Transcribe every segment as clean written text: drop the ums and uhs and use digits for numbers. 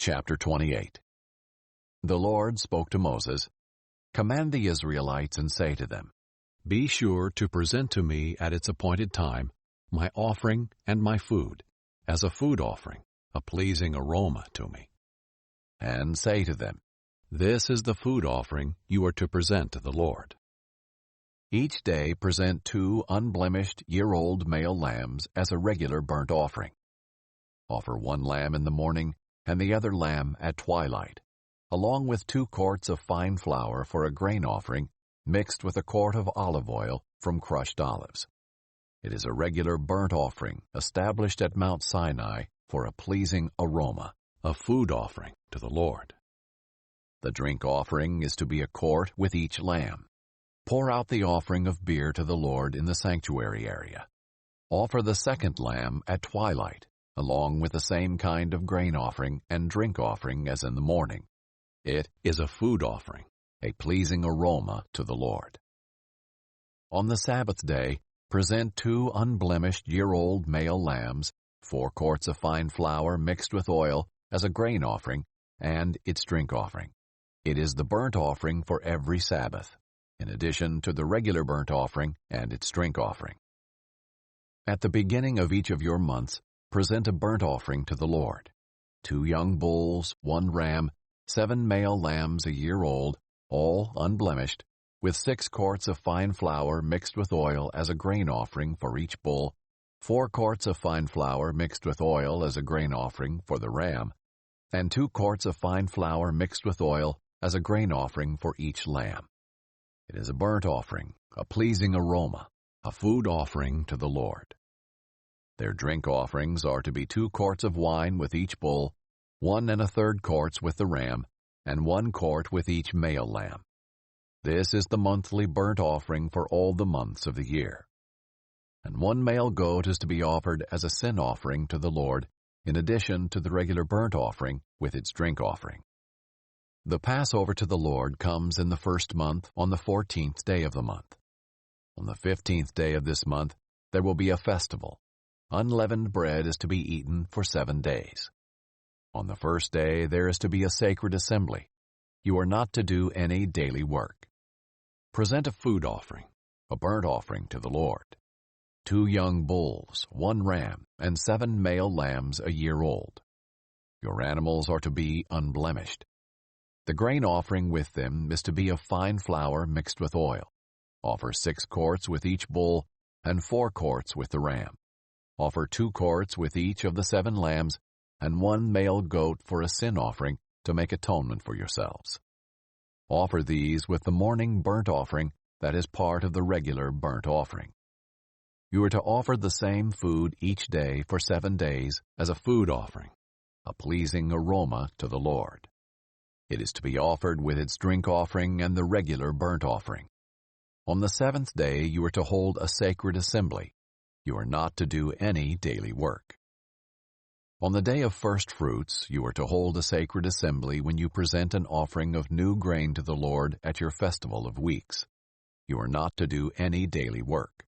Chapter 28. The Lord spoke to Moses, "Command the Israelites and say to them, Be sure to present to me at its appointed time my offering and my food, as a food offering, a pleasing aroma to me. And say to them, This is the food offering you are to present to the Lord. Each day present 2 unblemished year-old male lambs as a regular burnt offering. Offer 1 lamb in the morning and the other lamb at twilight, along with 2 quarts of fine flour for a grain offering mixed with a quart of olive oil from crushed olives. It is a regular burnt offering established at Mount Sinai for a pleasing aroma, a food offering to the Lord. The drink offering is to be a quart with each lamb. Pour out the offering of beer to the Lord in the sanctuary area. Offer the second lamb at twilight, along with the same kind of grain offering and drink offering as in the morning. It is a food offering, a pleasing aroma to the Lord. On the Sabbath day, present 2 unblemished year-old male lambs, 4 quarts of fine flour mixed with oil as a grain offering, and its drink offering. It is the burnt offering for every Sabbath, in addition to the regular burnt offering and its drink offering. At the beginning of each of your months, present a burnt offering to the Lord. 2 young bulls, 1 ram, 7 male lambs a year old, all unblemished, with 6 quarts of fine flour mixed with oil as a grain offering for each bull, 4 quarts of fine flour mixed with oil as a grain offering for the ram, and 2 quarts of fine flour mixed with oil as a grain offering for each lamb. It is a burnt offering, a pleasing aroma, a food offering to the Lord. Their drink offerings are to be 2 quarts of wine with each bull, 1 1/3 quarts with the ram, and 1 quart with each male lamb. This is the monthly burnt offering for all the months of the year. And 1 male goat is to be offered as a sin offering to the Lord, in addition to the regular burnt offering with its drink offering. The Passover to the Lord comes in the 1st month on the 14th day of the month. On the 15th day of this month, there will be a festival. Unleavened bread is to be eaten for 7 days. On the first day, there is to be a sacred assembly. You are not to do any daily work. Present a food offering, a burnt offering to the Lord. 2 young bulls, 1 ram, and 7 male lambs a year old. Your animals are to be unblemished. The grain offering with them is to be of fine flour mixed with oil. Offer 6 quarts with each bull and 4 quarts with the ram. Offer 2 quarts with each of the 7 lambs and 1 male goat for a sin offering to make atonement for yourselves. Offer these with the morning burnt offering that is part of the regular burnt offering. You are to offer the same food each day for 7 days as a food offering, a pleasing aroma to the Lord. It is to be offered with its drink offering and the regular burnt offering. On the 7th day you are to hold a sacred assembly. You are not to do any daily work. On the day of first fruits, you are to hold a sacred assembly when you present an offering of new grain to the Lord at your festival of weeks. You are not to do any daily work.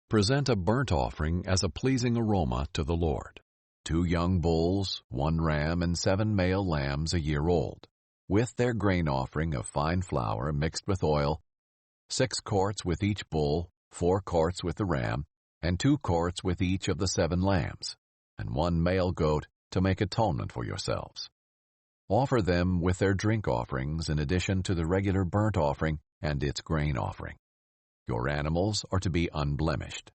Present a burnt offering as a pleasing aroma to the Lord. 2 young bulls, 1 ram, and 7 male lambs a year old, with their grain offering of fine flour mixed with oil, 6 quarts with each bull, 4 quarts with the ram, and 2 quarts with each of the 7 lambs, and 1 male goat to make atonement for yourselves. Offer them with their drink offerings in addition to the regular burnt offering and its grain offering. Your animals are to be unblemished.